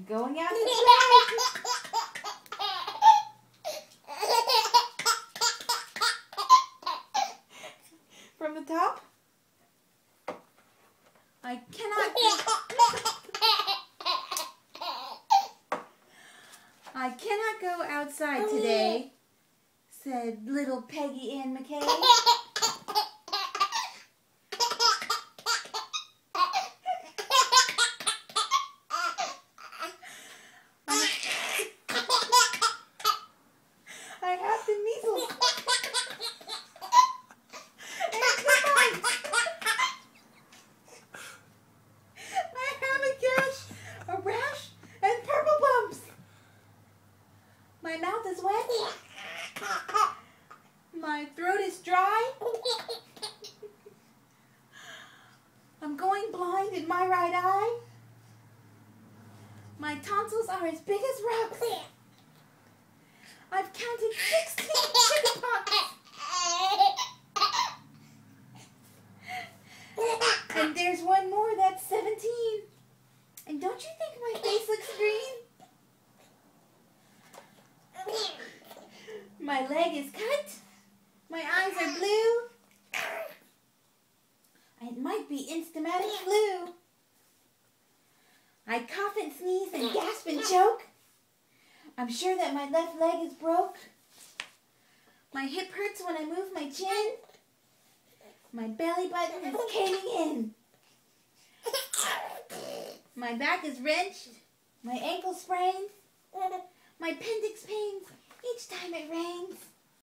Going out to play. From the top? I cannot go outside today, said little Peggy Ann McKay. I have the measles. My mouth is wet. My throat is dry. I'm going blind in my right eye. My tonsils are as big as rocks. I've counted 16 chickenpox. And there's one more, that's 17. And don't you think my face looks green? My leg is cut. My eyes are blue. It might be instamatic flu. I cough and sneeze and gasp and choke. I'm sure that my left leg is broke. My hip hurts when I move my chin. My belly button is caving in. My back is wrenched. My ankle sprains. My appendix pains each time it rains.